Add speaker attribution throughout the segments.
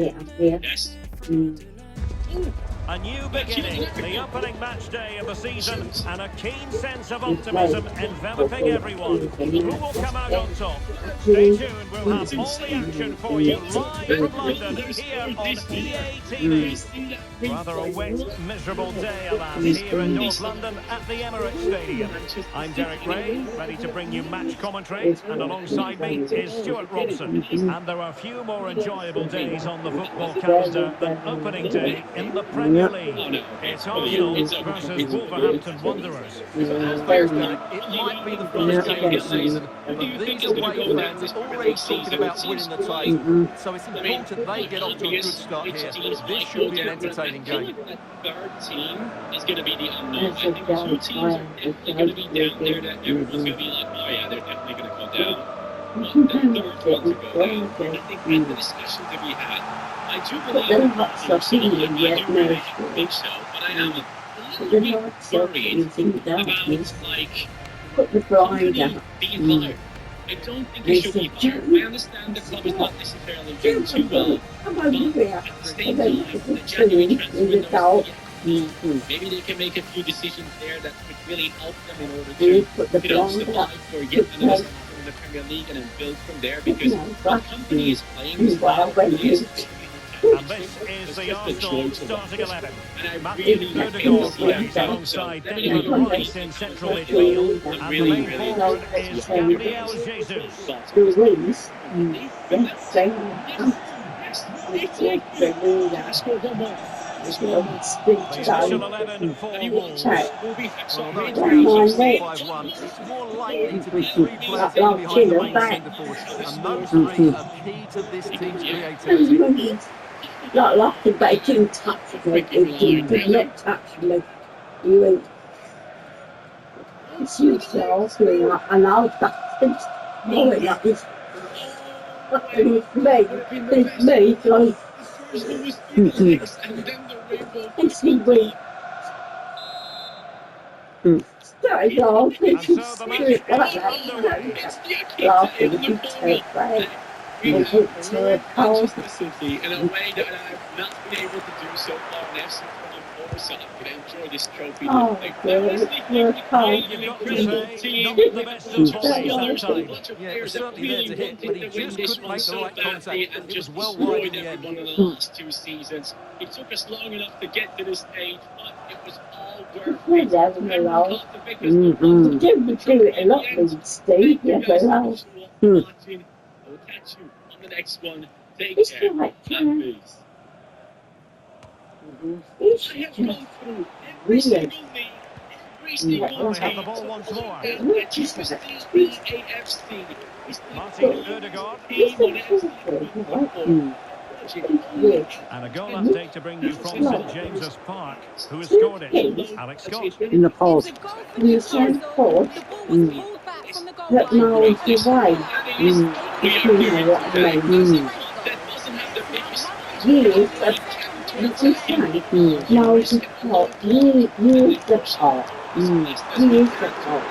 Speaker 1: up here.
Speaker 2: Yes.
Speaker 3: A new beginning, the opening match day of the season, and a keen sense of optimism enveloping everyone. Who will come out on top? Stay tuned, we'll have all the action for you live from London, here on EA TV. Rather a wet, miserable day, alas, here in North London at the Emirates Stadium. I'm Derek Ray, ready to bring you match commentary, and alongside me is Stuart Robson. And there are few more enjoyable days on the football calendar than opening day in the Premier League. It's Arsenal versus Wolverhampton Wanderers.
Speaker 4: So as fans go, it might be the first game of the season, but these away fans are already talking about winning the title. So it's important they get off to a good start here. This should be an entertaining game.
Speaker 2: Third team is going to be the unknown. I think the two teams are definitely going to be down there that everyone's going to be like, oh yeah, they're definitely going to go down. But the third one to go down, I think in the discussion that we had, I do believe that I do really think so, but I am a little bit worried about like
Speaker 1: Put the blind up.
Speaker 2: being followed. I don't think it should be followed. I understand the club is not necessarily doing too well, but at the same time, the January transfer window is yet. Maybe they can make a few decisions there that could really help them in order to survive for yet another season in the Premier League and then build from there, because the company is playing this well.
Speaker 3: And this is the Arsenal starting 11. Matthew Ødegaard plays alongside Declan Rice in central midfield. And the main forward is Gabriel Jesus.
Speaker 1: The wins.
Speaker 3: The initial 11 for Wolves.
Speaker 4: Although it's now 5-1, it's more likely to be three players in behind the main centre forward. And those three are key to this team's creativity.
Speaker 1: Not laughing, but it didn't touch me. It did not touch me. You went. It's you, Charles, and I'll bastard. Oh, like this. It's me, like. It's me, we. Sorry, Charles.
Speaker 3: And so the match is underway.
Speaker 1: Laughing, it's terrible.
Speaker 2: We have consistency in a way that I've not been able to do so far in FC 24, so I can enjoy this trophy.
Speaker 1: Oh,
Speaker 3: You've got to say, not the best of volleys that time.
Speaker 4: Yeah, it was certainly there to hit, but he just couldn't make the right contact.
Speaker 2: And
Speaker 4: It was
Speaker 2: just
Speaker 4: well wide in
Speaker 2: destroyed
Speaker 4: the end.
Speaker 2: everyone in the last two seasons. It took us long enough to get to this stage, but it was all worth it.
Speaker 1: You didn't do it a lot, Steve. Yes, I know.
Speaker 2: We'll catch you on the next one. Take
Speaker 1: It's
Speaker 2: care.
Speaker 1: like,
Speaker 2: And peace.
Speaker 1: it's
Speaker 2: I have gone through every single league, every single
Speaker 3: We have the
Speaker 2: team,
Speaker 3: ball once more.
Speaker 2: and I just was still the AFC. We still
Speaker 3: Martin Ødegaard.
Speaker 2: team on FC.
Speaker 3: And a goal update to bring you from St James's Park. Who has scored it? Alex Scott.
Speaker 1: in the post. You send forth that miles away. You know what I mean.
Speaker 2: That doesn't have the biggest
Speaker 1: Use the miles apart. Use the part. Use the part.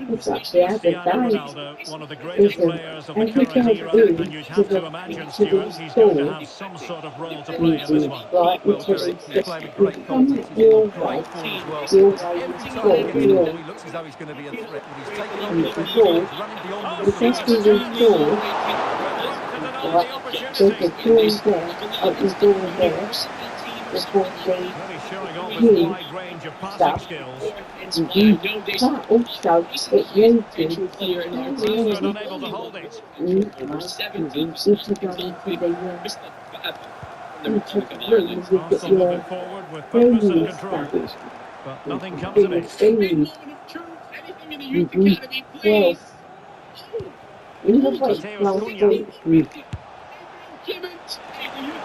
Speaker 1: It's like the other
Speaker 3: Cristiano
Speaker 1: day.
Speaker 3: Ronaldo, one of the greatest players of the current era, and you'd have to imagine, Stuart, he's going to have some sort of role to play in this one.
Speaker 1: Right,
Speaker 4: Well,
Speaker 1: because
Speaker 4: Derek,
Speaker 1: it's
Speaker 4: he's
Speaker 1: just
Speaker 4: playing a great contest. He's
Speaker 1: your
Speaker 4: in great
Speaker 1: way.
Speaker 4: form as well.
Speaker 1: Your way
Speaker 4: Every
Speaker 1: is
Speaker 4: time he gets the
Speaker 1: your
Speaker 4: ball,
Speaker 1: way.
Speaker 4: he looks as though he's going to be a threat. But he's taking on
Speaker 1: And
Speaker 4: the
Speaker 1: the
Speaker 4: defence,
Speaker 1: ball,
Speaker 4: he's running beyond the
Speaker 1: the first thing
Speaker 4: defence.
Speaker 1: you do,
Speaker 3: Right,
Speaker 1: there's a door there, open door there, the ball
Speaker 3: really showing off his wide range of passing skills.
Speaker 1: but also it uses
Speaker 3: Rashford unable to hold it.
Speaker 1: into going to the room with
Speaker 3: Arsenal
Speaker 1: your
Speaker 3: moving forward with purpose and
Speaker 1: training
Speaker 3: control.
Speaker 1: studies.
Speaker 3: But nothing comes of it.
Speaker 1: Well, in the week last week,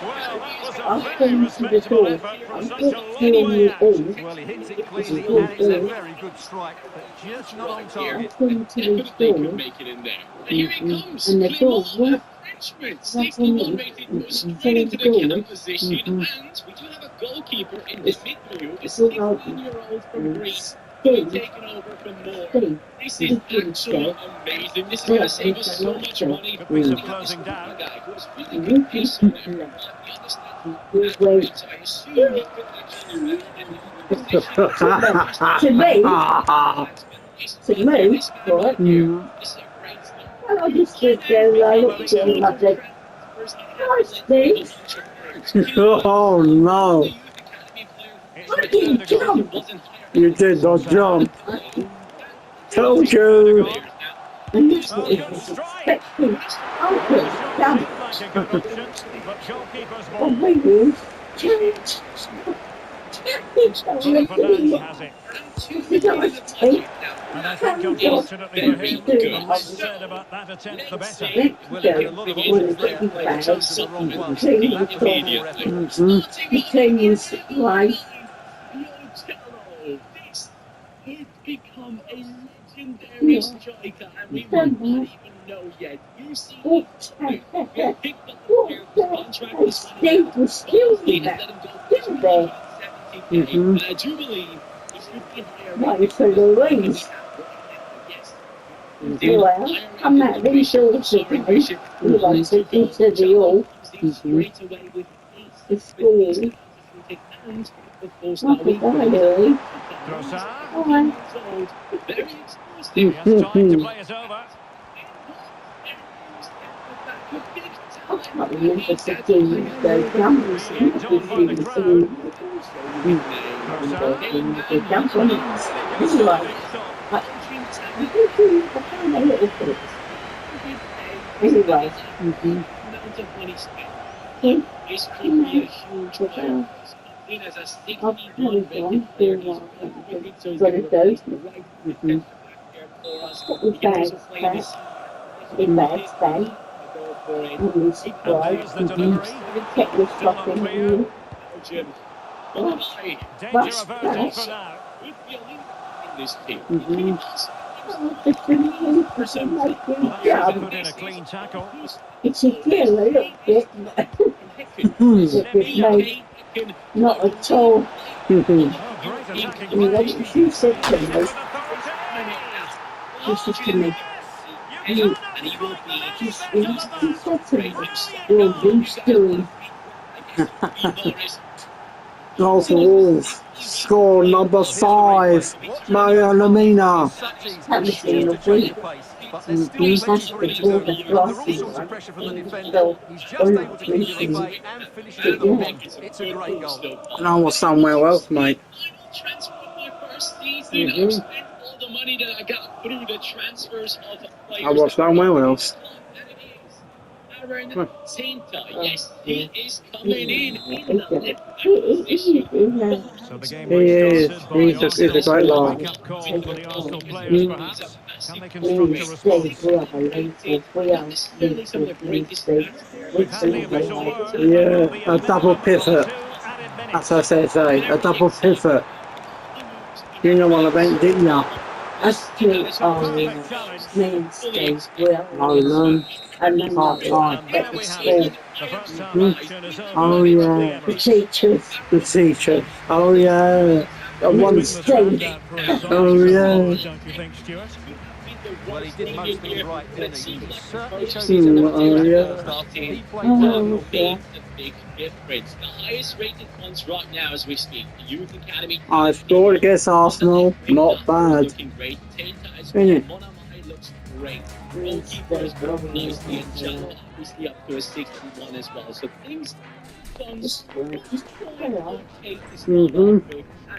Speaker 3: Well, that was a
Speaker 1: I've
Speaker 3: very
Speaker 1: been to the
Speaker 3: respectable
Speaker 1: door.
Speaker 3: effort from
Speaker 1: I'm
Speaker 3: such
Speaker 1: just
Speaker 3: a long
Speaker 1: doing
Speaker 3: way
Speaker 1: it
Speaker 3: out.
Speaker 1: all.
Speaker 4: Well, he hits it cleanly, and it's a very good strike, but just not on target.
Speaker 1: I've been to the door,
Speaker 2: Make it in there. And here he comes.
Speaker 1: and the door
Speaker 2: Clement,
Speaker 1: was
Speaker 2: Frenchman.
Speaker 1: that's
Speaker 2: 61
Speaker 1: on
Speaker 2: rated,
Speaker 1: me.
Speaker 2: goes straight into the killer position. And we do have a goalkeeper in the midfield. A
Speaker 1: It's all right.
Speaker 2: 16-year-old from Greece.
Speaker 1: Steve,
Speaker 2: taken over from Moore.
Speaker 1: Steve,
Speaker 2: This
Speaker 1: you
Speaker 2: is
Speaker 1: didn't
Speaker 2: actually
Speaker 1: say.
Speaker 2: amazing. This is going to save us so much money.
Speaker 3: Could be some closing down.
Speaker 2: Guy who was really
Speaker 1: You
Speaker 2: good
Speaker 1: can
Speaker 2: pace on
Speaker 1: keep
Speaker 2: it.
Speaker 1: left.
Speaker 2: He understands
Speaker 1: You
Speaker 2: that
Speaker 1: wait.
Speaker 2: great, so I assume he could actually round in the organization.
Speaker 1: To me, to me,
Speaker 2: This guy
Speaker 1: right?
Speaker 2: right here, this is a great start.
Speaker 1: And I just stood there and I looked at him and I said, "Hi, Steve."
Speaker 5: Oh no,
Speaker 3: It's
Speaker 1: I
Speaker 3: returned
Speaker 1: didn't
Speaker 3: a goal.
Speaker 1: jump.
Speaker 5: you did not jump. Told you.
Speaker 1: And that's
Speaker 3: Oh,
Speaker 1: what he
Speaker 3: good
Speaker 1: was
Speaker 3: strike.
Speaker 1: expecting. I
Speaker 3: The
Speaker 1: could
Speaker 3: shot
Speaker 1: jump.
Speaker 3: seemed like a good option, but goalkeeper's
Speaker 1: Oh,
Speaker 3: ball.
Speaker 1: my God. Challenge.
Speaker 3: Bruno Fernandes has it.
Speaker 2: Now,
Speaker 3: And I think, unfortunately for him, the less said about that attempt, the better.
Speaker 4: Well, he did a lot of options there, but he chose the wrong one. That was a poor effort.
Speaker 5: Mhm.
Speaker 1: The team is right.
Speaker 2: This has become a legendary striker, and we might not even know yet. You see, we picked up the contract this one.
Speaker 1: Steve was still
Speaker 2: He
Speaker 1: there.
Speaker 2: has let him go
Speaker 1: Still there.
Speaker 2: 70K,
Speaker 5: Mhm.
Speaker 2: but I do believe he should be higher.
Speaker 1: Right, so the wings.
Speaker 2: Yes.
Speaker 1: Well, I'm at these all today. We like to into the all.
Speaker 2: Straight away with
Speaker 1: The
Speaker 2: ace.
Speaker 1: school.
Speaker 2: And of course,
Speaker 1: Not
Speaker 2: now
Speaker 1: the
Speaker 2: we
Speaker 1: diary.
Speaker 3: Trossard.
Speaker 1: Hi.
Speaker 2: very exposed.
Speaker 3: He has time to play it over.
Speaker 1: I can't remember the those numbers. The jump on it. This is like, I found a little bit. Anyway, him,
Speaker 2: This could be a huge player. Seen as a
Speaker 1: I've
Speaker 2: 61
Speaker 1: carried on
Speaker 2: rated
Speaker 1: for a
Speaker 2: player.
Speaker 1: while.
Speaker 2: So he's
Speaker 1: Got
Speaker 2: gonna
Speaker 1: it though.
Speaker 2: right defender back there for us.
Speaker 1: What was
Speaker 2: He can also
Speaker 1: that?
Speaker 2: play in this-
Speaker 1: In that stand,
Speaker 2: Go for it.
Speaker 1: I'm really
Speaker 3: And
Speaker 1: surprised.
Speaker 3: there's the delivery.
Speaker 1: Kept the
Speaker 3: Still
Speaker 1: stopping
Speaker 3: unclear.
Speaker 1: you.
Speaker 2: Belgium.
Speaker 1: Oh.
Speaker 2: Why?
Speaker 3: Danger
Speaker 1: That's
Speaker 3: averted
Speaker 1: nice.
Speaker 3: for now.
Speaker 2: With the elite in this team.
Speaker 5: Mhm.
Speaker 1: Oh, just a little person like
Speaker 3: Well,
Speaker 1: him.
Speaker 3: that's
Speaker 1: Yeah,
Speaker 3: how they put in a clean tackle.
Speaker 1: it's a clear a little bit, but
Speaker 5: Mhm.
Speaker 1: not at all.
Speaker 5: Mhm.
Speaker 3: Oh, great attacking
Speaker 1: You know
Speaker 3: play.
Speaker 1: what she said to me?
Speaker 3: With authority.
Speaker 1: She said to me,
Speaker 3: You
Speaker 2: And he will be
Speaker 1: she said to me, well, who's doing?
Speaker 5: Goal for Wolves. Score number 5. Mario Lamina.
Speaker 4: Such ease
Speaker 1: That was
Speaker 4: just
Speaker 1: in
Speaker 4: to
Speaker 1: the
Speaker 4: change
Speaker 1: week.
Speaker 4: the pace, but there's still
Speaker 1: He's
Speaker 4: plenty
Speaker 1: has
Speaker 4: for
Speaker 1: to
Speaker 4: him to
Speaker 1: pull
Speaker 4: do.
Speaker 1: the
Speaker 4: Under all
Speaker 1: glasses
Speaker 4: sorts of
Speaker 1: on.
Speaker 4: pressure from the defender,
Speaker 1: So,
Speaker 4: he's just able to keep it at bay and finish it with a one. It's a great goal.
Speaker 5: And I was somewhere else, mate.
Speaker 2: Transfer of my first season.
Speaker 5: Mhm.
Speaker 2: I've spent all the money that I got through the transfers of players.
Speaker 5: I was somewhere else.
Speaker 2: And it is Aaron
Speaker 5: Huh.
Speaker 2: Tinta. Yes, he is coming in the left position.
Speaker 3: So the game
Speaker 5: He is.
Speaker 3: restarted by
Speaker 5: He's a
Speaker 3: Arsenal.
Speaker 5: great lad.
Speaker 3: Wake-up call for the Arsenal players, perhaps. Can they construct a
Speaker 1: Please
Speaker 3: response?
Speaker 1: stay well, Lisa. We are
Speaker 2: Necessarily some of the greatest
Speaker 1: stay.
Speaker 2: stats there.
Speaker 3: We've had the official word.
Speaker 5: Yeah,
Speaker 3: There will be
Speaker 5: a double
Speaker 3: minimum of
Speaker 5: pivot.
Speaker 3: 2 added minutes.
Speaker 5: That's what I say. A double pivot. You know what I meant, didn't you?
Speaker 1: Us two are
Speaker 3: Perfect challenge.
Speaker 1: mainstay. Well,
Speaker 5: Nolan.
Speaker 1: and then
Speaker 5: Half time.
Speaker 3: And there
Speaker 1: at
Speaker 3: we
Speaker 1: the
Speaker 3: have
Speaker 1: school.
Speaker 3: it. The first half
Speaker 5: Mhm.
Speaker 3: action is over.
Speaker 5: Oh,
Speaker 3: at
Speaker 5: yeah.
Speaker 1: The
Speaker 3: the Emirates.
Speaker 1: teachers.
Speaker 5: The teacher. Oh, yeah. And one.
Speaker 3: Wouldn't stand out for a side
Speaker 5: Oh,
Speaker 3: to
Speaker 5: yeah.
Speaker 3: follow, don't you think, Stuart?
Speaker 4: Well, he did most things right, didn't he? He certainly showed his
Speaker 5: Hmm,
Speaker 4: ability in
Speaker 5: oh,
Speaker 4: that
Speaker 5: yeah.
Speaker 4: first half. He played
Speaker 1: Oh,
Speaker 4: well.
Speaker 1: yeah.
Speaker 2: Made a big difference. The highest rated ones right now as we speak. The Youth Academy.
Speaker 5: I scored against Arsenal. Not bad.
Speaker 2: Looking great. Tata as
Speaker 5: Isn't it?
Speaker 2: well. Monamai looks great. Goalkeeper is working nicely, and Jano obviously up to a 61 as well. So things done
Speaker 5: Mhm.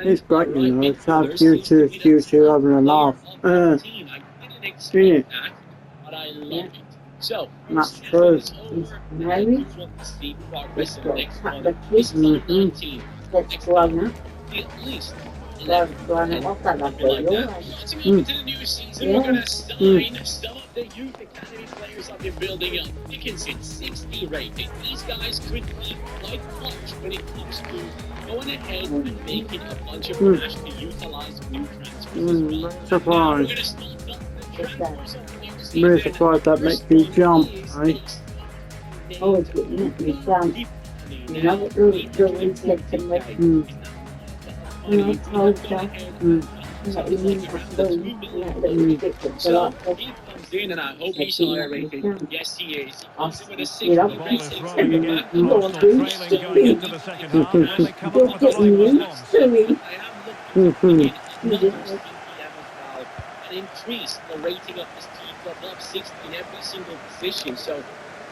Speaker 5: It's great, you know. It's our future having a laugh.
Speaker 2: I didn't expect that, but I love it. So,
Speaker 5: That's true.
Speaker 2: it's over.
Speaker 1: Married.
Speaker 2: I just want to see progress in the next one.
Speaker 1: The
Speaker 2: This is
Speaker 5: Mhm.
Speaker 2: 19.
Speaker 1: That's grown up.
Speaker 2: At least.
Speaker 1: They're grown up. I've got that for you.
Speaker 2: Once we move into the new season, we're going to sign some of the youth academy players I've been building up. Dickinson, 60 rated. These guys could be quite clutch when it comes to going ahead and making a bunch of cash to utilize new transfers as well. We're
Speaker 5: Surprised.
Speaker 2: going to start up the transfers of the new season.
Speaker 5: Really surprised that makes me jump, eh?
Speaker 1: Always getting me down. You know what Louis said to me?
Speaker 5: Mm.
Speaker 1: And I told her,
Speaker 5: Mm.
Speaker 1: Let him in that boom, let them stick it to
Speaker 2: So
Speaker 1: like
Speaker 2: he comes in, and I hope he's higher rated. Yes, he is. He comes in with a
Speaker 1: you know,
Speaker 3: The ball is
Speaker 2: 6.6
Speaker 3: rolling
Speaker 2: on the
Speaker 3: again.
Speaker 2: back.
Speaker 1: you're
Speaker 3: Arsenal
Speaker 1: doing
Speaker 3: trailing going into the second half. Will they come up
Speaker 1: you're
Speaker 3: with the right
Speaker 1: getting used
Speaker 3: response?
Speaker 1: to it.
Speaker 2: I am looking to bring in another CPM as well and increase the rating of this team to above 60 in every single position. So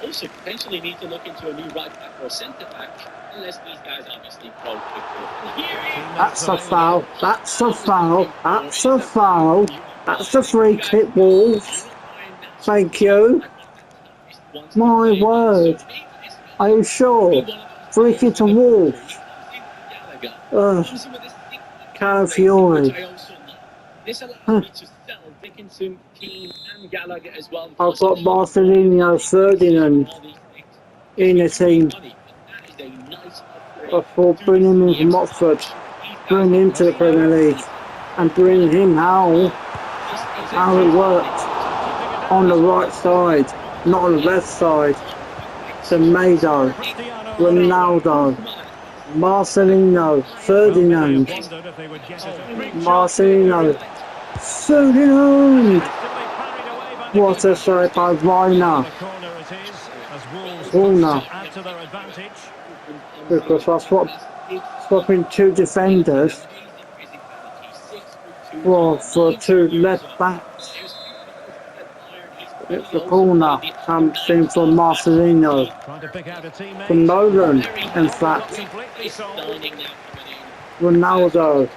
Speaker 2: also potentially need to look into a new right back or centre back, unless these guys obviously go quickly. And here is
Speaker 5: That's a foul. That's a foul. That's a foul. That's a free kick, Wolves. Thank you. My word. Are you sure? Free kick to Wolves. Calafiore.
Speaker 2: This allows
Speaker 5: Huh.
Speaker 2: me to sell Dickinson, Keane, and Gallagher as well.
Speaker 5: I've got Marcelino, Ferdinand in the team.
Speaker 2: That is a nice upgrade.
Speaker 5: I thought bring him in from Oxford, bring him to the Premier League, and bring him how it worked on the right side, not on the left side. Semedo, Ronaldo, Marcelino, Ferdinand, Marcelino, Ferdinand. What a save by Reina. Corner. Because I swapping two defenders for two left backs. It's the corner comes in from Marcelino. From Nolan, in fact. Ronaldo.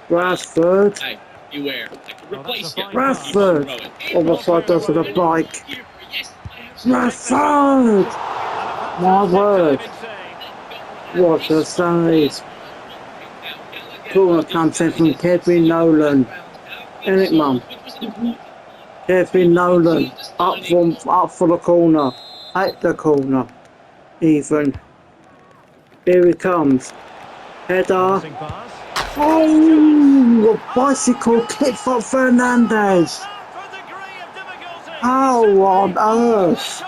Speaker 5: Rashford. Rashford. Overside does with a bike. Rashford! My word. What a save. Corner comes in from Kevin Nolan. Isn't it, Mum? Kevin Nolan. Up for the corner. At the corner. Even. Here he comes. Header. Oh! A bicycle kick for Fernandez. How on earth?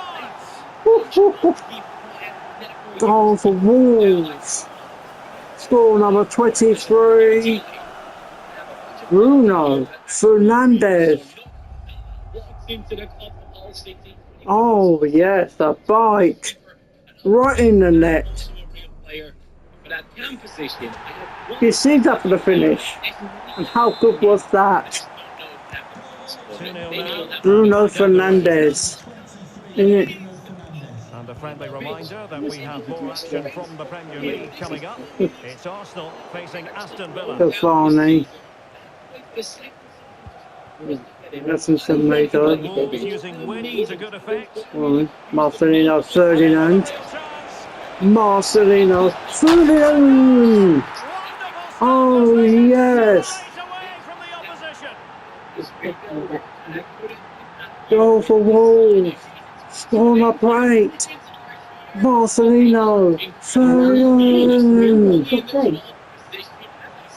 Speaker 5: Goal for Wolves. Score number 23. Bruno Fernandes. Oh yes, a bite. Right in the net. You see that for the finish. And how good was that? Bruno Fernandes. Isn't it?
Speaker 3: And a friendly reminder that we have more action from the Premier League coming up. It's Arsenal facing Aston Villa.
Speaker 5: Cavani. That's some Semedo.
Speaker 3: Wolves using wind to good effect.
Speaker 5: Marcelino Ferdinand. Marcelino Ferdinand. Oh yes. Goal for Wolves. Score my plate. Marcelino Ferdinand.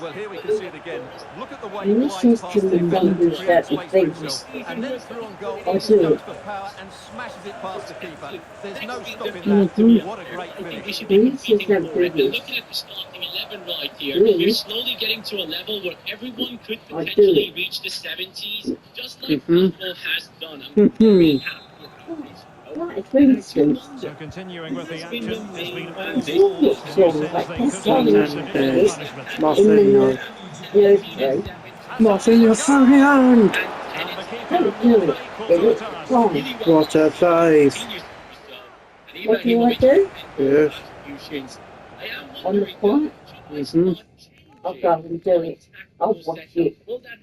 Speaker 4: Well, here we can see it again. Look at the way he
Speaker 1: This
Speaker 4: glides
Speaker 1: is
Speaker 4: past
Speaker 1: to
Speaker 4: the
Speaker 1: the
Speaker 4: defender to
Speaker 1: numbers
Speaker 4: create
Speaker 1: that
Speaker 4: space
Speaker 1: it
Speaker 4: for
Speaker 1: thinks.
Speaker 4: himself. And then through on goal,
Speaker 1: I
Speaker 4: he
Speaker 1: do.
Speaker 4: goes for power and smashes it past the keeper. There's no stopping that. What a great finish.
Speaker 2: We should be competing for it. And looking at the starting 11 right here, you're slowly getting to a level where everyone could potentially reach the 70s, just like Liverpool has done. I'm very happy about this.
Speaker 1: Right, for instance,
Speaker 3: So continuing with the action, it's been all
Speaker 1: Wolves
Speaker 3: Wolves
Speaker 1: song
Speaker 3: since
Speaker 1: like
Speaker 3: they
Speaker 1: this
Speaker 3: could
Speaker 1: song
Speaker 3: have
Speaker 1: is
Speaker 3: traditional punishment.
Speaker 1: in the
Speaker 5: Marcelino.
Speaker 1: Thursday.
Speaker 5: Marcelino Ferdinand.
Speaker 3: And the keeper
Speaker 1: Don't
Speaker 3: will
Speaker 1: do
Speaker 3: be
Speaker 1: it.
Speaker 3: faithful
Speaker 1: They
Speaker 3: to the
Speaker 1: look
Speaker 3: task.
Speaker 1: wrong.
Speaker 5: What a save.
Speaker 1: What do I do?
Speaker 5: Yes.
Speaker 1: On the spot? I'll go and do it. I'll watch it.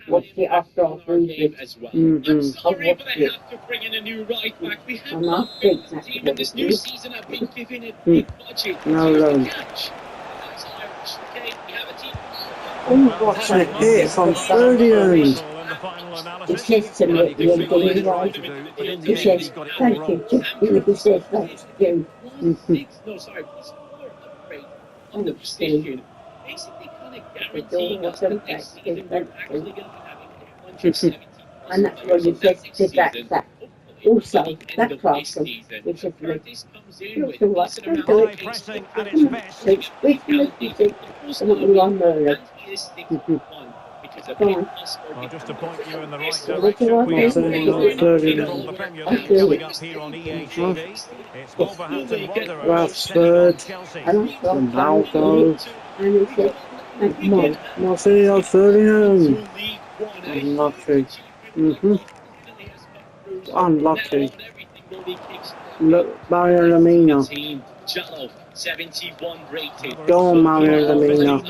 Speaker 1: Watch it after I've read it.
Speaker 2: I'm
Speaker 1: I'll
Speaker 2: sorry,
Speaker 1: watch
Speaker 2: but I
Speaker 1: it.
Speaker 2: have to bring in a new right back. We have
Speaker 1: And
Speaker 2: not
Speaker 1: I'll
Speaker 2: built
Speaker 1: think
Speaker 2: the
Speaker 1: that's
Speaker 2: team,
Speaker 1: what
Speaker 2: and this
Speaker 1: it
Speaker 2: new
Speaker 1: is.
Speaker 2: season I've been given a big budget.
Speaker 5: No,
Speaker 2: Here's
Speaker 5: no.
Speaker 2: the catch. That's Irish, okay? We have a team.
Speaker 1: Oh, what
Speaker 5: What a hit from Ferdinand.
Speaker 3: In the final
Speaker 1: He
Speaker 3: analysis.
Speaker 1: says to me
Speaker 4: Well,
Speaker 1: at
Speaker 4: you
Speaker 1: the
Speaker 4: can
Speaker 1: end
Speaker 4: see
Speaker 1: of
Speaker 4: what
Speaker 1: the
Speaker 4: he's trying
Speaker 1: night,
Speaker 4: to do, but in
Speaker 1: he
Speaker 4: the end,
Speaker 1: says,
Speaker 4: he got it all
Speaker 1: thank
Speaker 4: wrong.
Speaker 1: you, he says, thanks, Jim.
Speaker 2: 1-6, no, sorry, +4 upgrade on the position. Basically kind of guaranteeing us that next season we're actually going to be having 170.
Speaker 1: And that's what he says to that. Also, that person, he says to me, looks all right, don't do
Speaker 3: High
Speaker 1: it.
Speaker 3: pressing at its best.
Speaker 1: We can make you think, I want you on early.
Speaker 2: Because is a bit plus
Speaker 3: Well, just to point you in the right
Speaker 1: So what do
Speaker 3: direction,
Speaker 1: I
Speaker 3: we have
Speaker 1: think?
Speaker 3: the
Speaker 5: Marcelino, 39.
Speaker 3: from the Premier
Speaker 1: I
Speaker 3: League
Speaker 1: do.
Speaker 3: coming up here on EA TV. It's Wolverhampton Wanderers
Speaker 5: Rashford.
Speaker 3: taking on Chelsea.
Speaker 1: I don't know.
Speaker 5: Ronaldo.
Speaker 1: And he said, no.
Speaker 5: Marcelino, 39. Unlucky. Unlucky. Look, Mario Lamina.
Speaker 2: Team Jallo, 71 rated.
Speaker 5: Go on, Mario Lamina.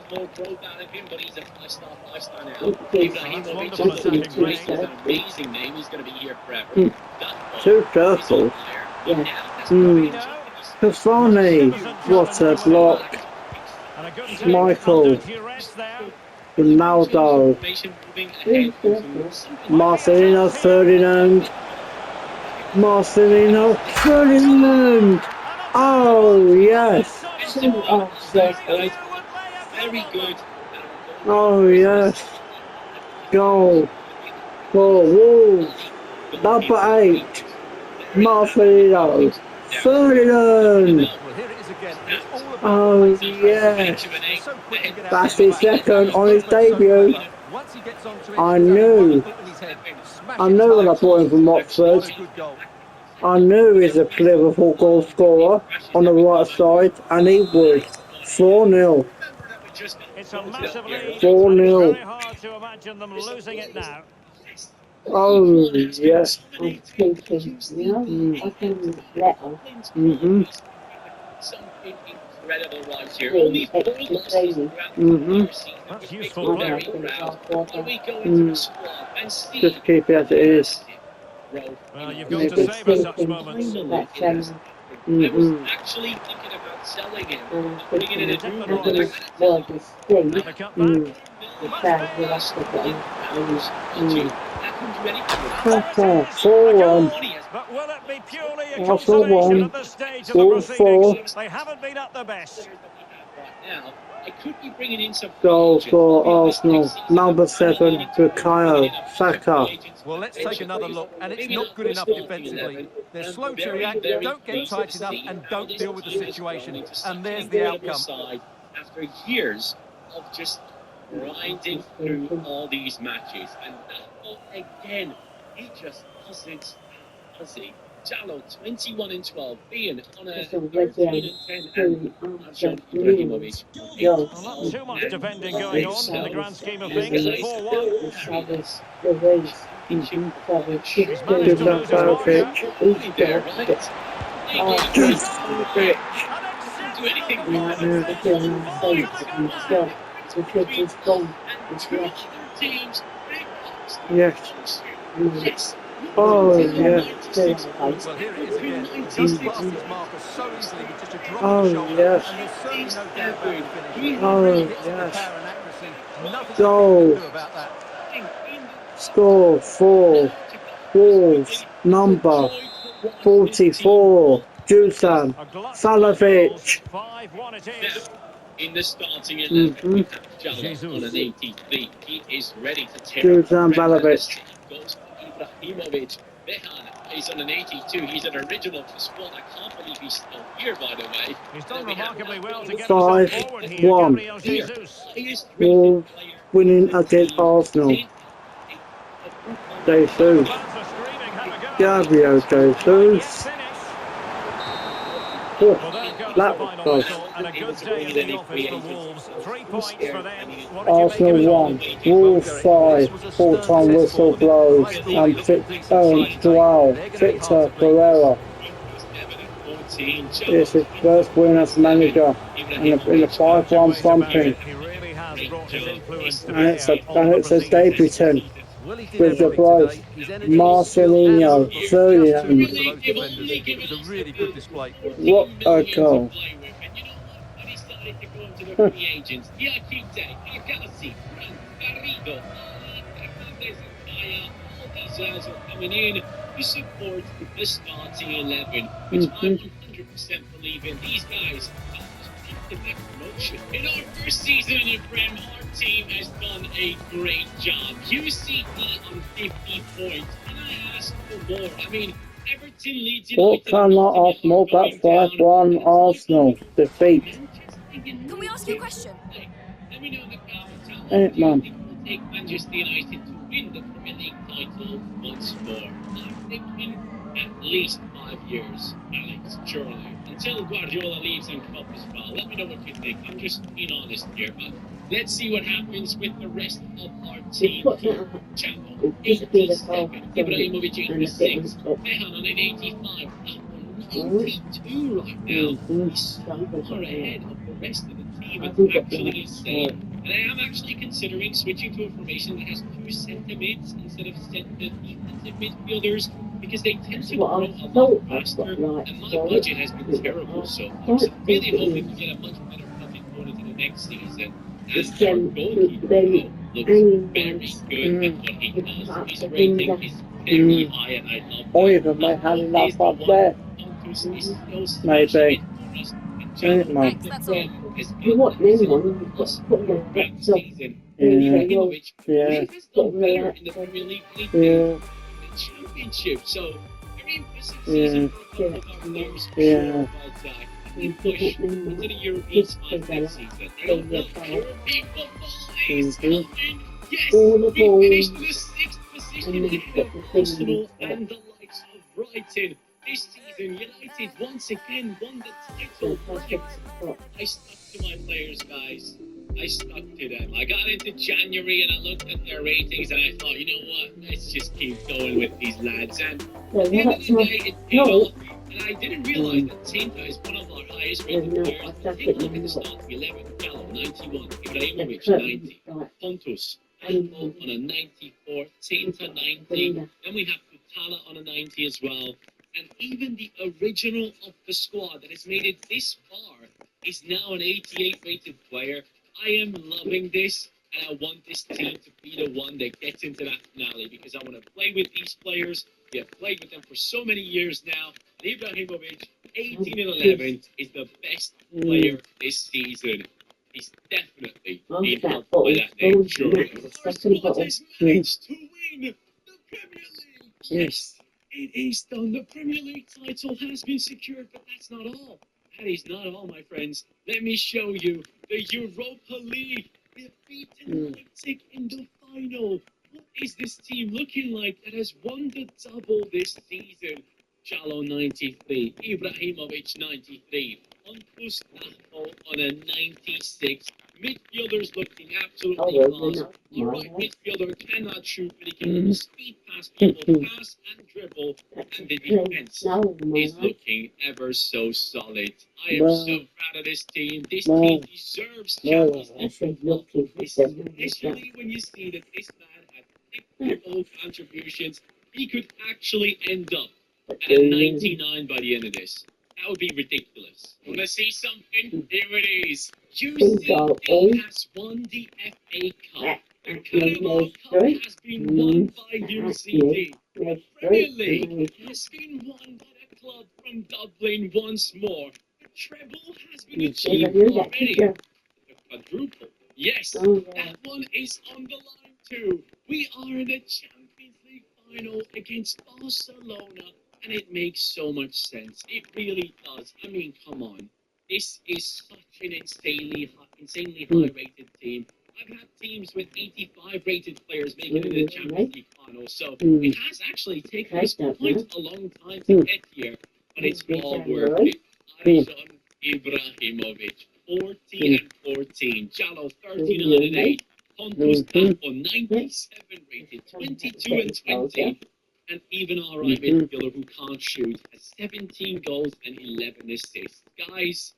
Speaker 2: More growth out of him, but he's a five-star now.
Speaker 1: Okay.
Speaker 2: Ibrahimovic
Speaker 3: Wonderful
Speaker 2: is
Speaker 3: attacking
Speaker 2: an
Speaker 3: play.
Speaker 2: amazing name. He's going to be here forever.
Speaker 5: Two circles.
Speaker 1: Yeah.
Speaker 5: Cavani. What a block.
Speaker 3: And a good take
Speaker 5: Michael.
Speaker 3: under duress there.
Speaker 5: Ronaldo. Marcelino, Ferdinand. Marcelino, Ferdinand. Oh, yes.
Speaker 1: Oh, yes.
Speaker 2: Very good.
Speaker 5: Oh, yes. Goal for Wolves. Number 8. Marcelino. Ferdinand.
Speaker 4: Well, here it is again. It's all about
Speaker 5: Oh,
Speaker 4: the pace.
Speaker 5: yes.
Speaker 4: It's so quick to get out
Speaker 5: That's
Speaker 4: to the
Speaker 5: his
Speaker 4: back.
Speaker 5: second on his
Speaker 4: But so
Speaker 5: debut.
Speaker 4: clever. Once he gets onto it,
Speaker 5: I
Speaker 4: he's got
Speaker 5: knew.
Speaker 4: one foot in his head. Smash
Speaker 5: I
Speaker 4: it
Speaker 5: knew when I
Speaker 4: tight.
Speaker 5: bought him from Oxford.
Speaker 4: What a good goal.
Speaker 5: I knew he's a Liverpool goal scorer on the right side, and he would. 4-0.
Speaker 3: It's a massive lead.
Speaker 5: 4-0.
Speaker 3: Very hard to imagine them losing it now.
Speaker 5: Oh, yes.
Speaker 1: I'm thinking, you know, I can let them.
Speaker 2: Something incredible right here.
Speaker 1: Really
Speaker 2: Only 4
Speaker 1: extra
Speaker 2: losses
Speaker 1: training.
Speaker 2: throughout
Speaker 5: Mhm.
Speaker 2: the season.
Speaker 3: That's useful
Speaker 1: I
Speaker 3: play.
Speaker 1: don't think I'll fall
Speaker 2: When we
Speaker 1: down.
Speaker 2: go into the squad and see
Speaker 5: Just keep it as it is.
Speaker 3: Well, you've
Speaker 5: Maybe
Speaker 3: got to
Speaker 5: it's
Speaker 3: savour such
Speaker 1: thinking
Speaker 3: moments.
Speaker 1: that
Speaker 2: I was
Speaker 5: Mhm.
Speaker 2: actually thinking about selling him.
Speaker 1: I'm
Speaker 2: Putting it in a
Speaker 1: thinking,
Speaker 2: different
Speaker 1: I'm going
Speaker 2: role.
Speaker 1: to well, just think
Speaker 3: Another cutback.
Speaker 5: Mm.
Speaker 1: the crowd will have to get him.
Speaker 2: That can do anything.
Speaker 5: Okay,
Speaker 3: A
Speaker 5: 4-1.
Speaker 3: goal, but will it be purely a
Speaker 5: Arsenal
Speaker 3: consolation
Speaker 5: won.
Speaker 3: at this stage of the
Speaker 5: 4-4.
Speaker 3: proceedings? They haven't been at their best.
Speaker 2: Right now, I could be bringing in some
Speaker 5: Goal
Speaker 2: agents.
Speaker 5: for Arsenal. Number 7, Bukayo Saka.
Speaker 4: Well, let's take another look, and it's not good enough defensively. They're slow to react, don't get tight enough, and don't deal with the situation. And there's the outcome.
Speaker 2: After years of just grinding through all these matches, and again, he just doesn't, does he? Jallo, 21-12, being on a
Speaker 1: Just a red
Speaker 2: 13-10, and
Speaker 1: down.
Speaker 2: Ibrahimovic.
Speaker 1: Yo,
Speaker 3: Well, not too much defending going on in the grand scheme of things. 4-1.
Speaker 1: the Savage, the race, Savage,
Speaker 3: He's managed to lose his marker.
Speaker 2: There, right? Do anything teams.
Speaker 5: Yes.
Speaker 2: Yes.
Speaker 5: Oh, yes.
Speaker 4: Well, here it is again. Just past his marker so easily with just a drop
Speaker 5: Oh,
Speaker 4: of the shoulder.
Speaker 5: yes.
Speaker 4: And there's certainly no doubt about the finish.
Speaker 5: Oh,
Speaker 4: Really hits the
Speaker 5: yes.
Speaker 4: power and accuracy. Nothing
Speaker 5: Goal.
Speaker 4: you can do about that.
Speaker 5: Score 4. Wolves. Number 44. Dusan
Speaker 3: A glut of
Speaker 5: Salavic.
Speaker 3: goals. 5-1 it is.
Speaker 2: In the starting 11, we have Jallo
Speaker 3: Jesus.
Speaker 2: on an 83. He is ready to tear
Speaker 5: Dusan
Speaker 2: up the Premier
Speaker 5: Vlahovic.
Speaker 2: League. Goes for Ibrahimovic. Behan is on an 82. He's an original for the squad. I can't believe he's still here, by the way.
Speaker 3: He's done remarkably well to get
Speaker 5: 5-1.
Speaker 3: himself forward here. Gabriel Jesus.
Speaker 2: Highest
Speaker 5: Wolves
Speaker 2: rated player.
Speaker 5: winning against Arsenal. Jesus.
Speaker 3: Fans are screaming, have a go.
Speaker 5: Gabriel Jesus.
Speaker 3: Finish.
Speaker 5: Oh,
Speaker 3: Well, there goes
Speaker 5: that
Speaker 3: the
Speaker 5: was
Speaker 3: final
Speaker 5: close.
Speaker 3: whistle, and a good day in the office for Wolves. 3 points for them. What did you make of
Speaker 5: Arsenal
Speaker 3: it all?
Speaker 5: 1, Wolves 5, full-time whistle blows, and Joao Victor Pereira is his first win as manager in the 5-1 thumping,
Speaker 3: He really has brought his influence to
Speaker 5: and it's
Speaker 3: bear on the
Speaker 5: a
Speaker 3: proceedings.
Speaker 5: debutant
Speaker 4: Well, he did
Speaker 5: with the
Speaker 4: everything
Speaker 5: blows.
Speaker 4: today. His energy,
Speaker 5: Marcelino,
Speaker 4: skill, and
Speaker 5: 30
Speaker 4: just too much for those defenders. It was a really good display.
Speaker 5: What a goal.
Speaker 2: Free agents, Diakite, Agassi, Garrido, Fernandez, Kaya, all these guys are coming in to support the starting 11, which I 100% believe in. These guys the next promotion. In our first season in the Prem, our team has done a great job. UCD on 50 points, and I ask for more. I mean, Everton leads
Speaker 5: What can not Arsenal, but 5-1 Arsenal defeat.
Speaker 6: Can we ask you a question?
Speaker 2: Let me know in the comments how
Speaker 5: Ain't
Speaker 2: do you
Speaker 5: man.
Speaker 2: think it will take Manchester United to win the Premier League title once more? I'm thinking at least 5 years, Alex, surely. Until Guardiola leaves and Klopp as well. Let me know what you think. I'm just being honest here, but let's see what happens with the rest of our
Speaker 1: Just
Speaker 2: team.
Speaker 1: put that
Speaker 2: Channel
Speaker 1: just be the call
Speaker 2: 87,
Speaker 1: and
Speaker 2: Ibrahimovic
Speaker 1: a bit
Speaker 2: 86,
Speaker 1: of stuff.
Speaker 2: Behan on an 85, Apple
Speaker 1: Alright?
Speaker 2: 92 right now.
Speaker 5: Mm-hmm.
Speaker 2: He's so far ahead of the rest of the team.
Speaker 1: I
Speaker 2: It's
Speaker 1: think that
Speaker 2: actually
Speaker 1: that's
Speaker 2: insane. And I am actually considering switching to a formation that has 2 centre mids instead of centre defensive midfielders because they tend to
Speaker 1: what
Speaker 2: grow
Speaker 1: I
Speaker 2: a lot
Speaker 1: thought I've
Speaker 2: faster.
Speaker 1: got right
Speaker 2: And my
Speaker 1: for it.
Speaker 2: budget has been terrible so far. So I'm really hoping to get a much better budget going into the next season. And
Speaker 1: It's
Speaker 2: our goalkeeper looks very good at what he does. His rating is very high, and I love
Speaker 5: Or
Speaker 2: that.
Speaker 5: even might have
Speaker 2: Apple
Speaker 5: enough
Speaker 2: is the
Speaker 5: up
Speaker 2: one.
Speaker 5: there.
Speaker 2: Pontus is still smashing
Speaker 5: Maybe.
Speaker 2: it for us. And
Speaker 5: Ain't
Speaker 2: Jallo
Speaker 5: man.
Speaker 2: once
Speaker 4: That's
Speaker 2: again
Speaker 4: all.
Speaker 2: has
Speaker 1: You
Speaker 2: been
Speaker 1: want them
Speaker 2: absolutely
Speaker 1: on, you've got to
Speaker 2: awesome
Speaker 1: put them
Speaker 2: throughout
Speaker 1: back
Speaker 2: the
Speaker 1: up.
Speaker 2: season.
Speaker 5: Yeah.
Speaker 2: Ibrahimovic
Speaker 5: Yeah.
Speaker 2: really has done better in the Premier League lately
Speaker 5: Yeah.
Speaker 2: than the Championship. So very impressive season for a couple of our players for
Speaker 5: Yeah.
Speaker 2: sure. But we push into the European spot next season. I don't know. European football is coming. Yes, we finished in the 6th position ahead of Arsenal and the likes of Brighton. This season, United once again won the title. I stuck to my players, guys. I stuck to them. I got into January and I looked at their ratings and I thought, you know what? Let's just keep going with these lads. And at the end of the day, it paid off. And I didn't realize that Tinta is one of our highest rated players. Take a look at the starting 11. Gallo, 91. Ibrahimovic, 90. Pontus, Apple on a 94. Tinta, 90. Then we have Kutala on a 90 as well. And even the original of the squad that has made it this far is now an 88 rated player. I am loving this, and I want this team to be the one that gets into that finale because I want to play with these players. We have played with them for so many years now. Ibrahimovic, 18 and 11, is the best player this season. He's definitely being helped by that name, surely. Our squad has managed to win the Premier League. Yes, it is done. The Premier League title has been secured, but that's not all. That is not all, my friends. Let me show you the Europa League. Defeating Leipzig in the final. What is this team looking like that has won the double this season? Jallo 93, Ibrahimovic 93, Pontus Apple on a 96. Midfielders looking absolutely class. Our right midfielder cannot shoot, but he can speed past people, pass and dribble. And the defense is looking ever so solid. I am so proud of this team. This team deserves Champions League football, especially when you see that this man had 50 goal contributions. He could actually end up at a 99 by the end of this. That would be ridiculous. Want to see something? Here it is. UCD has won the FA Cup. The Carabao Cup has been won by UCD. Premier League has been won by the club from Dublin once more. The treble has been achieved already. The quadruple. Yes, that one is on the line too. We are in the Champions League final against Barcelona. And it makes so much sense. It really does. I mean, come on. This is such an insanely high-rated team. I've had teams with 85 rated players making it to the Champions League final. So it has actually taken us quite a long time to get here. But it's all worth it. Arjan Ibrahimovic, 14 and 14. Jallo, 39 and 8. Pontus Apple, 97 rated. 22 and 20. And even our right midfielder who can't shoot has 17 goals and 11 assists. Guys,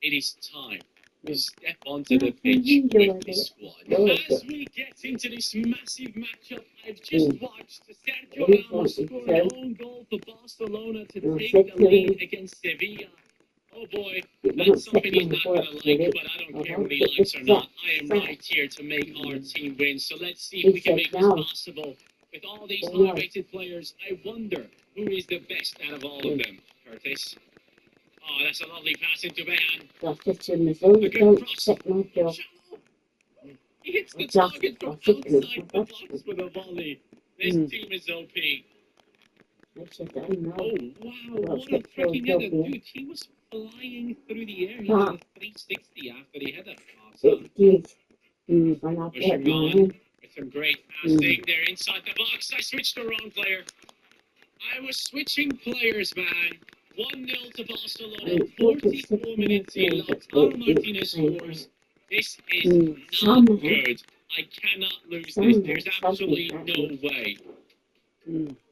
Speaker 2: it is time to step onto the pitch with this squad. As we get into this massive matchup, I've just watched Sergio Ramos score an own goal for Barcelona to take the lead against Sevilla. Oh boy, that's something he's not going to like, but I don't care what he likes or not. I am right here to make our team win. So let's see if we can make this possible. With all these high-rated players, I wonder who is the best out of all of them. Curtis. Oh, that's a lovely pass into Behan. A good cross. He hits the target from outside the box with a volley. This team is OP. Oh, wow, what a freaking header. Dude, he was flying through the air. He had a 360 after he had that pass.
Speaker 1: And I'll
Speaker 2: Pushing
Speaker 1: get
Speaker 2: on
Speaker 1: mine.
Speaker 2: with some great passing there inside the box. I switched the wrong player. I was switching players, man. 1-0 to Barcelona. 44 minutes in. Lautaro Martinez scores. This is not good. I cannot lose this. There's absolutely no way.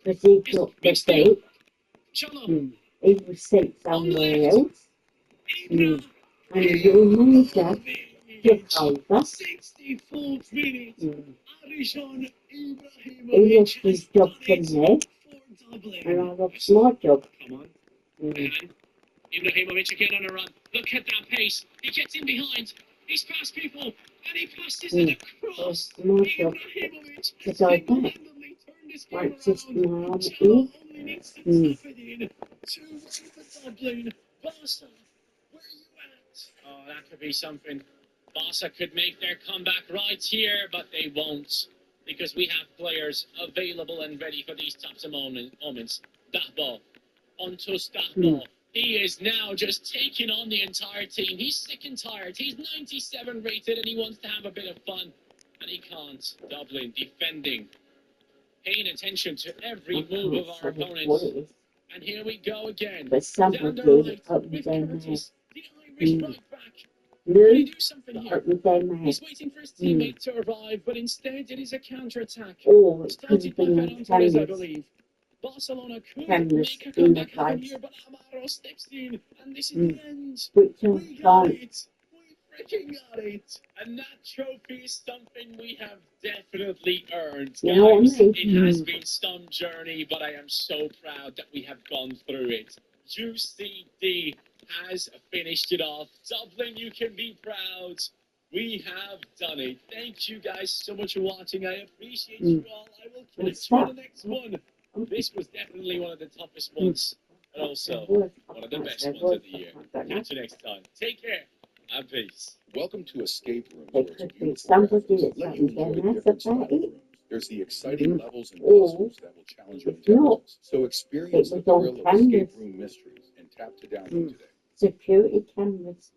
Speaker 1: Because he took the bait.
Speaker 2: Cholo.
Speaker 1: He was sent somewhere else. And your manager took over.
Speaker 2: 64th minute. Arishon
Speaker 1: He
Speaker 2: Ibrahimovic
Speaker 1: lost his job from there. And I lost my job.
Speaker 2: Come on. And Ibrahimovic again on a run. Look at that pace. He gets in behind. He's past people. And he passes it across.
Speaker 1: My job
Speaker 2: Ibrahimovic
Speaker 1: to go back.
Speaker 2: single-handedly turned this game
Speaker 1: Like just
Speaker 2: around.
Speaker 1: my arm
Speaker 2: Cholo
Speaker 1: in.
Speaker 2: only needs to tap it in. 2-1 for Dublin. Barca, where are you at? Oh, that could be something. Barca could make their comeback right here, but they won't. Because we have players available and ready for these types of moments. Dahbo, onto Dahbo. He is now just taking on the entire team. He's sick and tired. He's 97 rated and he wants to have a bit of fun. And he can't. Dublin defending. Paying attention to every move of our opponents. And here we go again.
Speaker 1: But
Speaker 2: Down
Speaker 1: someone
Speaker 2: the
Speaker 1: did
Speaker 2: right
Speaker 1: up
Speaker 2: with
Speaker 1: their
Speaker 2: Curtis. The Irish right back. Can
Speaker 1: No,
Speaker 2: he do something here?
Speaker 1: up with their man.
Speaker 2: He's waiting for his teammate to arrive, but instead it is a counter-attack.
Speaker 1: Or it could
Speaker 2: Started
Speaker 1: have
Speaker 2: by
Speaker 1: been
Speaker 2: Ferran Torres, I
Speaker 1: cameras.
Speaker 2: believe. Barcelona could
Speaker 1: Cameras
Speaker 2: make a
Speaker 1: in the
Speaker 2: comeback happen
Speaker 1: place.
Speaker 2: here, but Amaro steps in, and this is the end.
Speaker 1: Which
Speaker 2: We
Speaker 1: I
Speaker 2: got
Speaker 1: can't.
Speaker 2: it. We freaking got it. And that trophy is something we have definitely earned.
Speaker 1: You know what I
Speaker 2: Guys,
Speaker 1: mean?
Speaker 2: it has been some journey, but I am so proud that we have gone through it. UCD has finished it off. Dublin, you can be proud. We have done it. Thank you guys so much for watching. I appreciate you all. I will catch you on the next one. This was definitely one of the toughest ones, but also one of the best ones of the year. Catch you next time. Take care and peace.
Speaker 6: Welcome to Escape Room.
Speaker 1: There
Speaker 6: where it's
Speaker 1: could be
Speaker 6: beautiful
Speaker 1: somebody
Speaker 6: graphics
Speaker 1: that
Speaker 6: let you
Speaker 1: runs their
Speaker 6: enjoy
Speaker 1: mouth
Speaker 6: different
Speaker 1: about
Speaker 6: style
Speaker 1: it.
Speaker 6: rooms. There's the exciting levels and
Speaker 1: Or
Speaker 6: puzzles that will challenge your
Speaker 1: it's not.
Speaker 6: intelligence. So experience
Speaker 1: It
Speaker 6: the
Speaker 1: was on
Speaker 6: thrill of Escape
Speaker 1: cameras.
Speaker 6: Room Mysteries and tap to download today.
Speaker 1: Security cameras.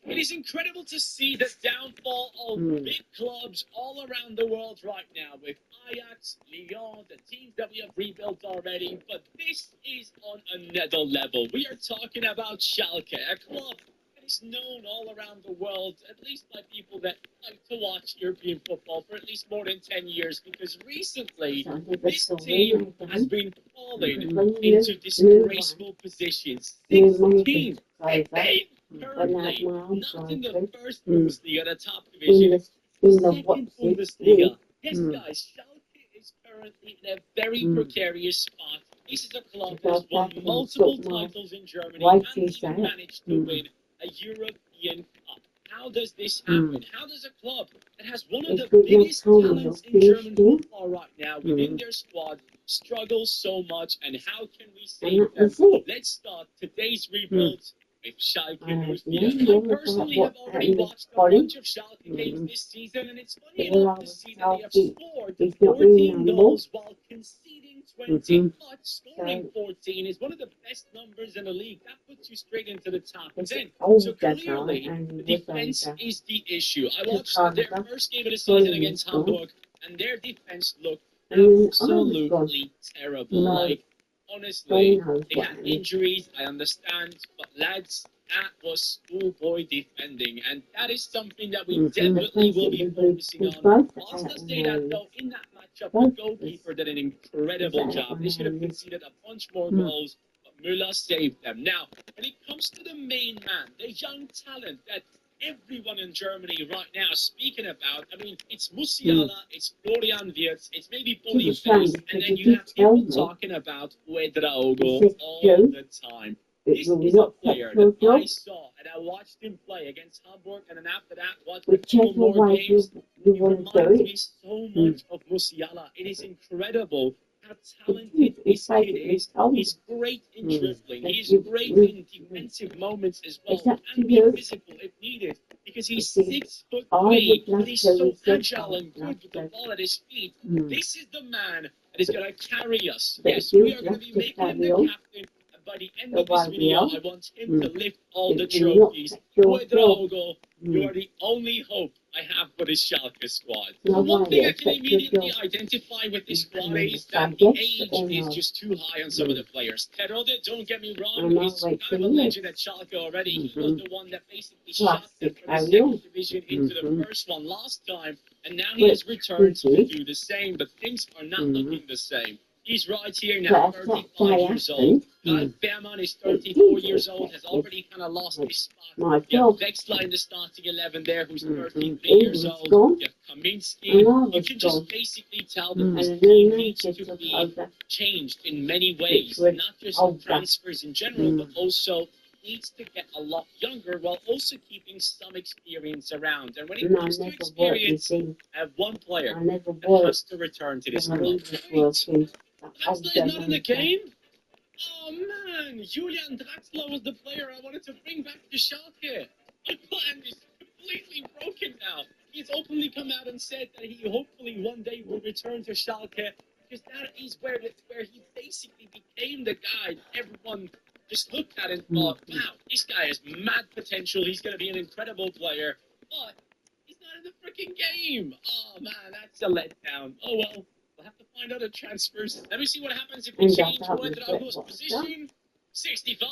Speaker 2: It is incredible to see the downfall of big clubs all around the world right now with Ajax, Lyon, the teams that we have rebuilt already. But this is on another level. We are talking about Schalke, a club that is known all around the world, at least by people that like to watch European football for at least more than 10 years, because recently this team has been falling into disgraceful positions. 16 currently not in the first Bundesliga, the top division, second Bundesliga. Yes, guys, Schalke is currently in a very precarious spot. This is a club that has won multiple titles in Germany and even managed to win a European Cup. How does this happen? How does a club that has one of the biggest talents in German football right now within their squad struggle so much, and how can we save them? Let's start today's rebuild with Schalke 04. I personally have already watched a bunch of Schalke games this season, and it's funny enough to see that they have scored 14 goals while conceding 20, but scoring 14 is one of the best numbers in the league. That puts you straight into the top 10. So clearly, the defense is the issue. I watched their first game of the season against Hamburg, and their defense looked absolutely terrible. Like, honestly, they had injuries, I understand, but lads, that was schoolboy defending, and that is something that we definitely will be focusing on. I'll still say that though, in that matchup, the goalkeeper did an incredible job. They should have conceded a bunch more goals, but Müller saved them. Now, when it comes to the main man, the young talent that everyone in Germany right now is speaking about, I mean, it's Musiala, it's Florian Wirtz, it's maybe Boniface, and then you have people talking about Ouedraogo all the time. This is a player that I saw, and I watched him play against Hamburg, and then after that, watched a couple more games. He reminds me so much of Musiala. It is incredible how talented this kid is. He's great in dribbling. He's great in defensive moments as well, and being physical if needed, because he's 6'3", but he's so agile and good with the ball at his feet. This is the man that is going to carry us. Yes, we are going to be making him the captain. By the end of this video, I want him to lift all the trophies. Ouedraogo, you are the only hope I have for this Schalke squad.
Speaker 1: No
Speaker 2: One
Speaker 1: wonder
Speaker 2: thing I can
Speaker 1: that
Speaker 2: immediately
Speaker 1: you're
Speaker 2: identify with this
Speaker 1: you
Speaker 2: squad
Speaker 1: can
Speaker 2: is that
Speaker 1: understand
Speaker 2: the
Speaker 1: yes
Speaker 2: age
Speaker 1: or
Speaker 2: is
Speaker 1: no.
Speaker 2: just too high on some of the players. Terodde, don't get me
Speaker 1: I
Speaker 2: wrong,
Speaker 1: know,
Speaker 2: is
Speaker 1: wait
Speaker 2: kind of a
Speaker 1: till
Speaker 2: legend
Speaker 1: yes.
Speaker 2: at Schalke already. He was the one that basically shot them
Speaker 1: Classic,
Speaker 2: from the
Speaker 1: are
Speaker 2: second
Speaker 1: you?
Speaker 2: division into the first one last time, and now he
Speaker 1: Wait,
Speaker 2: has returned to
Speaker 1: Susie.
Speaker 2: do the same, but things are not looking the same. He's right here now,
Speaker 1: But that's not
Speaker 2: 35 years old.
Speaker 1: happened.
Speaker 2: Kyle Behrmann is 34 years old, has already kind of lost his spot.
Speaker 1: My
Speaker 2: You have
Speaker 1: job.
Speaker 2: Wexler in the starting 11 there, who's 33
Speaker 1: He
Speaker 2: years
Speaker 1: was
Speaker 2: old.
Speaker 1: gone.
Speaker 2: You have Kaminski.
Speaker 1: And I
Speaker 2: You
Speaker 1: was
Speaker 2: can
Speaker 1: gone.
Speaker 2: just basically tell that
Speaker 1: And
Speaker 2: this
Speaker 1: the
Speaker 2: team
Speaker 1: new
Speaker 2: needs
Speaker 1: manager
Speaker 2: to
Speaker 1: took
Speaker 2: be
Speaker 1: over.
Speaker 2: changed in many
Speaker 1: Which
Speaker 2: ways,
Speaker 1: was
Speaker 2: not just
Speaker 1: older.
Speaker 2: transfers in general, but also needs to get a lot younger while also keeping some experience around. And when it
Speaker 1: And I
Speaker 2: comes to
Speaker 1: never worked, you
Speaker 2: experience,
Speaker 1: see.
Speaker 2: I have one player
Speaker 1: I never
Speaker 2: that has
Speaker 1: worked.
Speaker 2: to return to this
Speaker 1: The
Speaker 2: club.
Speaker 1: leaders
Speaker 2: Right.
Speaker 1: working.
Speaker 2: Draxler is not in the game? Oh man, Julian Draxler was the player I wanted to bring back to Schalke. My plan is completely broken now. He's openly come out and said that he hopefully one day will return to Schalke because that is where he basically became the guy everyone just looked at and thought, wow, this guy has mad potential. He's going to be an incredible player, but he's not in the freaking game. Oh man, that's a letdown. Oh well. We'll have to find other transfers. Let me see what happens if we
Speaker 1: And
Speaker 2: change
Speaker 1: that's how we
Speaker 2: Cuadrado's
Speaker 1: get
Speaker 2: position. 65,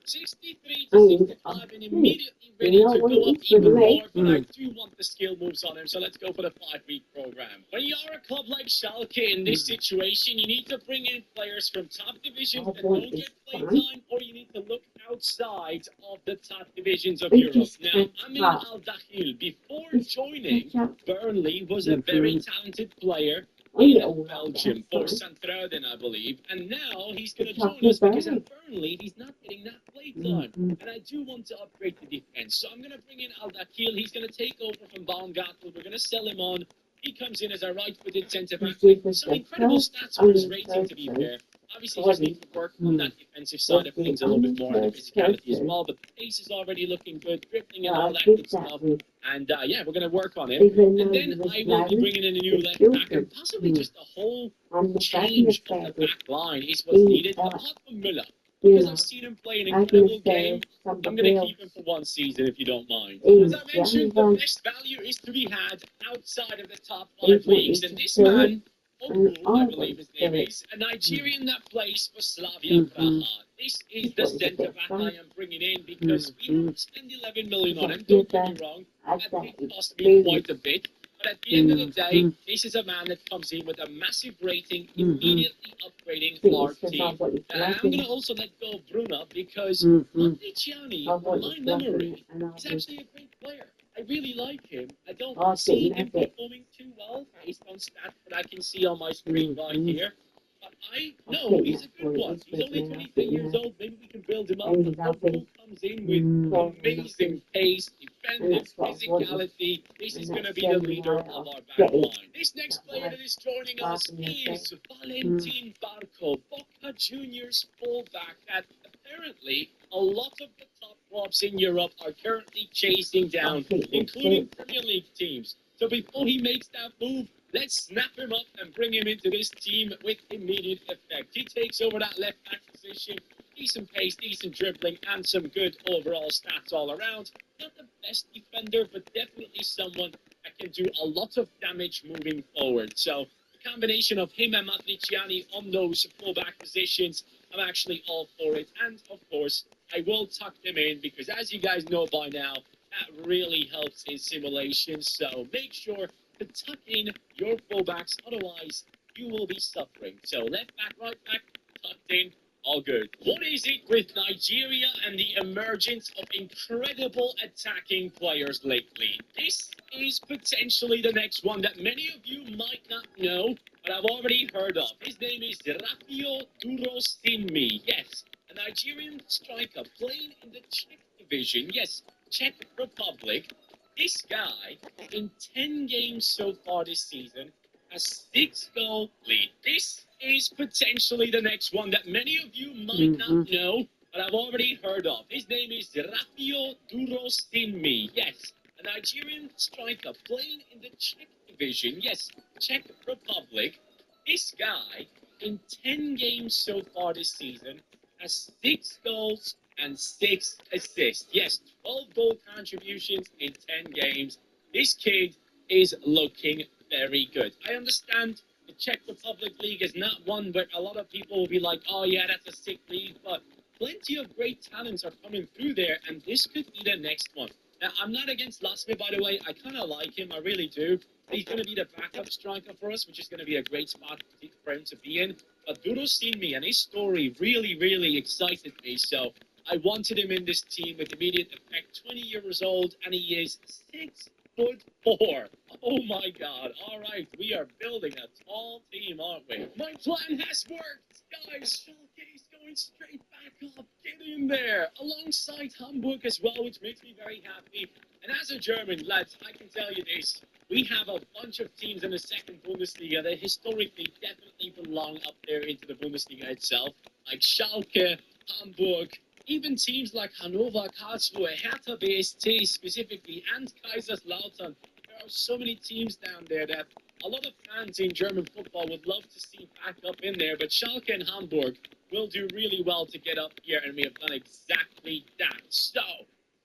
Speaker 2: 63 to 65, and immediately ready
Speaker 1: you know
Speaker 2: to
Speaker 1: what
Speaker 2: go
Speaker 1: it
Speaker 2: up
Speaker 1: is with
Speaker 2: even
Speaker 1: me?
Speaker 2: more. But I do want the skill moves on him, so let's go for the 5-week program. When you are a club like Schalke in this situation, you need to bring in players from top divisions that don't get playtime, or you need to look outside of the top divisions of Europe. Now, Amin Al-Dakhil, before joining Burnley, was a very talented player in Belgium for Sint-Truiden, I believe, and now he's going to join us because at Burnley he's not getting that play time, and I do want to upgrade the defense, so I'm going to bring in Al-Dakhil. He's going to take over from Baumgartel. We're going to sell him on. He comes in as a right-footed centre-back with some incredible stats for his rating, to be fair. Obviously, just need to work on that defensive side of things a little bit more, and the physicality as well, but the pace is already looking good, dribbling and all that good stuff. And yeah, we're going to work on him. And then I will be bringing in a new left back, and possibly just a whole change of the back line is what's needed. But not for Müller, because I've seen him play an incredible game. I'm going to keep him for one season, if you don't mind. As I mentioned, the best value is to be had outside of the top 5 leagues, and this man, I believe his name is, a Nigerian that plays for Slavia Praha. This is the centre back I am bringing in because we don't spend 11 million on him. Don't get me wrong, that did cost me quite a bit. But at the end of the day, this is a man that comes in with a massive rating, immediately upgrading our team. And I'm going to also let go of Bruna because Matriciani, from my memory, is actually a great player. I really like him. I don't see him performing too well based on stats that I can see on my screen right here. But I know he's a good one. He's only 23 years old. Maybe we can build him up. But Liverpool comes in with amazing pace, defensive physicality. This is going to be the leader of our back line. This next player that is joining us is Valentin Barco, Boca Juniors fullback that apparently a lot of the top clubs in Europe are currently chasing down, including Premier League teams. So before he makes that move, let's snap him up and bring him into this team with immediate effect. He takes over that left back position. Decent pace, decent dribbling, and some good overall stats all around. Not the best defender, but definitely someone that can do a lot of damage moving forward. So the combination of him and Matriciani on those fullback positions, I'm actually all for it. And of course, I will tuck them in because, as you guys know by now, that really helps in simulations. So make sure to tuck in your fullbacks, otherwise you will be suffering. So left back, right back, tucked in, all good. What is it with Nigeria and the emergence of incredible attacking players lately? This is potentially the next one that many of you might not know, but I've already heard of. His name is Rafio Durosimi. Yes, a Nigerian striker playing in the Czech division. Yes, Czech Republic. This guy, in 10 games so far this season, has 6-goal lead. This is potentially the next one that many of you might not know, but I've already heard of. His name is Rafio Durosimi. Yes, a Nigerian striker playing in the Czech division. Yes, Czech Republic. This guy, in 10 games so far this season, has 6 goals and 6 assists. Yes, 12 goal contributions in 10 games. this kid is looking very good. I understand the Czech Republic League is not one where a lot of people will be like, oh yeah, that's a sick league, but plenty of great talents are coming through there, and this could be the next one. Now, I'm not against Lasme, by the way. I kind of like him. I really do. He's going to be the backup striker for us, which is going to be a great spot for him to be in. But Durosimi and his story really, really excited me. So I wanted him in this team with immediate effect. 20 years old, and he is 6'4". Oh my God. All right, we are building a tall team, aren't we? My plan has worked. Guys, Schalke is going straight back up. Get in there. Alongside Hamburg as well, which makes me very happy. And as a German, lads, I can tell you this. We have a bunch of teams in the second Bundesliga that historically definitely belong up there into the Bundesliga itself. Like Schalke, Hamburg, even teams like Hannover, Karlsruhe, Hertha BSC specifically, and Kaiserslautern. There are so many teams down there that a lot of fans in German football would love to see back up in there, but Schalke and Hamburg will do really well to get up here, and we have done exactly that. So,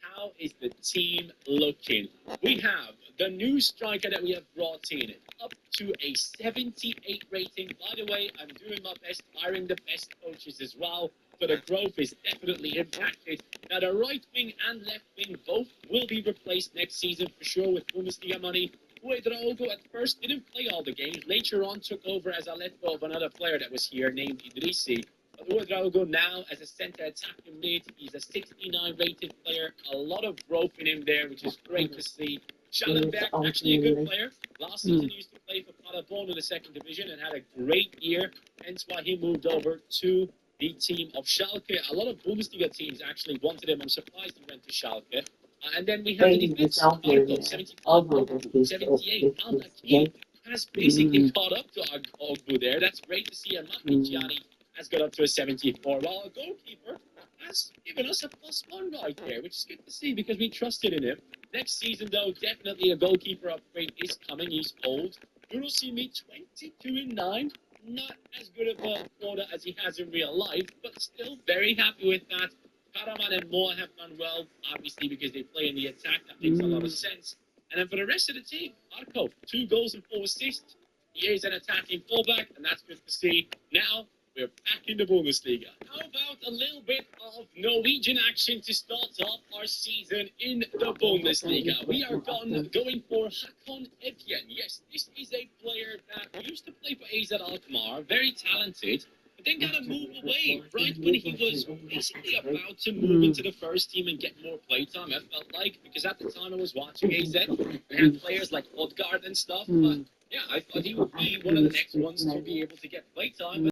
Speaker 2: how is the team looking? We have the new striker that we have brought in, up to a 78 rating. By the way, I'm doing my best, hiring the best coaches as well, so the growth is definitely impacted. Now, the right wing and left wing both will be replaced next season for sure with Bundesliga money. Ouedraogo at first didn't play all the games. Later on took over as a let go of another player that was here named Idrissi. But Ouedraogo now as a centre attacking mid. He's a 69 rated player. A lot of growth in him there, which is great to see. Schallenberg, actually a good player. Last season he used to play for Paderborn in the second division and had a great year. Hence why he moved over to the team of Schalke. A lot of Bundesliga teams actually wanted him. I'm surprised he went to Schalke. And then we have the defense. Marco, 75, 78. Al-Akin has basically caught up to Ogbu there. That's great to see. And Mahmoud has got up to a 74. While a goalkeeper has given us a +1 right there, which is good to see because we trusted in him. Next season, though, definitely a goalkeeper upgrade is coming. He's old. Durosimi, 22-9. Not as good of a quarter as he has in real life, but still very happy with that. Karaman and Moore have done well, obviously, because they play in the attack. That makes a lot of sense. And then for the rest of the team, Marco, 2 goals and 4 assists. He is an attacking fullback, and that's good to see. Now, we're back in the Bundesliga. How about a little bit of Norwegian action to start off our season in the Bundesliga? We are going for Hakon Evjen. Yes, this is a player that used to play for AZ Alkmaar, very talented, but then got to move away right when he was basically about to move into the first team and get more playtime, I felt like, because at the time I was watching AZ, we had players like Odgaard and stuff, but yeah, I thought he would be one of the next ones to be able to get playtime.